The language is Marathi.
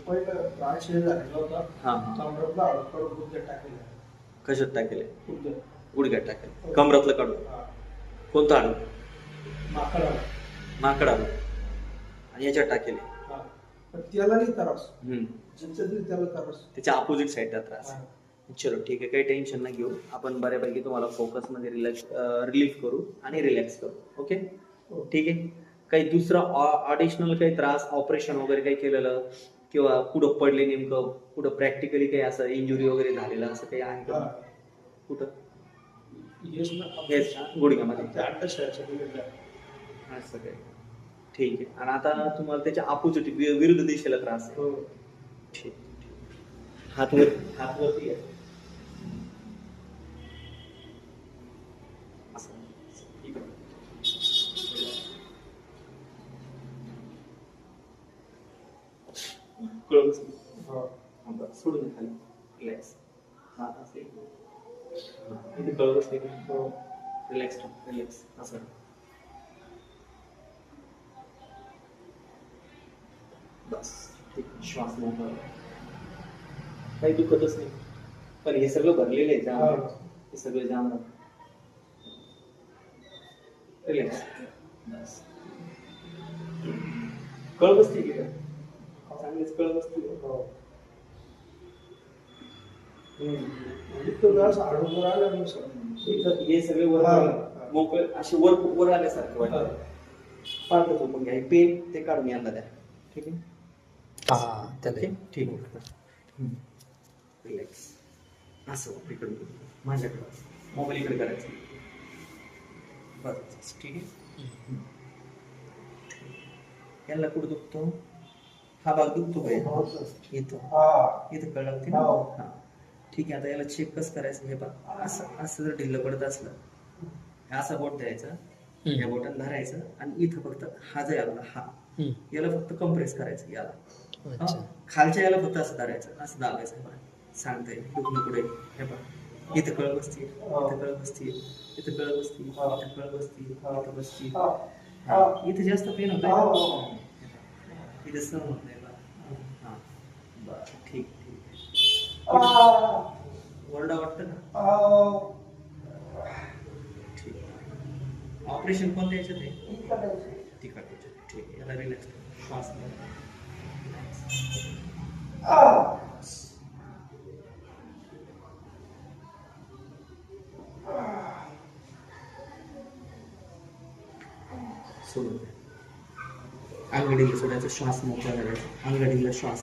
पहिलं त्रास हे झालेला होता. हा कमरेतला हाडं गुडघ्यात टाकलेलं. कशात टाकेले? गुडघ्यात. गुडघ्यात टाकेल, कमरातलं काढून. हा. कोणतं हाडं? माकड हाडं. माकड हाडं. आणि याच्यात टाकेले. हा. पण त्याला नाही त्रास. हम्म. जिथं तरी त्याला त्रास. त्याच्या अपोजिट साईडला त्रास. हा. चलो ठीक आहे, काही टेन्शन नाही घेऊ आपण, बऱ्यापैकी तुम्हाला फोकसमध्ये रिलीफ करू आणि रिलॅक्स करू. ओके ठीक आहे. काही दुसरा ॲडिशनल काही त्रास, ऑपरेशन वगैरे काही केलेलं किंवा कुठं पडले नेमकं, कुठं प्रॅक्टिकली काही असं इंजुरी वगैरे झालेलं असं काही आहे का? कुठं? येस ना. हेच गुडघ्यामध्ये. ते अंडरशायरच्या बिल्डिंगला. असं काही ठीक आहे. आणि आता तुम्हाला त्याच्या अपोजिट विरुद्ध दिशेला त्रास आहे. हो. ठीक. हातवरती आहे. असं. इकडं. क्लोज. हो. सोडून दे खाली. रिलॅक्स. हात असे. इथे क्लोज असते. हो. रिलॅक्स असं. बस ठीक. श्वास मोकळा. काही दुखतच नाही, पण हे सगळं भरलेलं आहे जाम. हे सगळं जाम. रिलॅक्स. बस. कळ बसते की काय? चांगलीच कळ बसते. हो. इथं जरा हाडं आलं नाही सर. इथं हे सगळे वर मोकळे असे वर आल्यासारखं वाटतं. पाहतो तो पण घ्या पेन ते काढून यांना द्या. ठीक आहे. हा त्याला ठीक आहे. रिलॅक्स. असं इकडे माझ्याकडे मोबाईल इकडे करायचं. बस ठीक आहे. याला कुठं दुखतो? हा भाग दुखतो का? इथं कळ लागते ना. हा ठीक आहे. आता याला चेक कसं करायचं हे बघ. असं जर ढिल्लं पडत असलं, असा बोट द्यायचा, या बोटाला धरायचं आणि इथं फक्त हा जो याला हा याला फक्त कम्प्रेस करायचं. याला खालच्या याला फक्त असं धरायचं, असं दाबायचं. सांगता येईल दुखणं पुढे. हे बघ इथं कळ बसतील, इथं कळ बसतील, इथं कळ बसतील, इथं कळ बसतील, इथं बसतील. इथं जास्त पेन होत, इथं सहन होत नाही. हा बरं ठीक आहे. ओरडा वाटतं ना? ठीक. ऑपरेशन कोणत्या याच्यात आहे? तिखट. ठीक आहे. याला रिलॅक्स कर. श्वास घ्या. सोडून द्या. अंगडीला सोडायचा, श्वास मोकळा करायचा. अंगडीला श्वास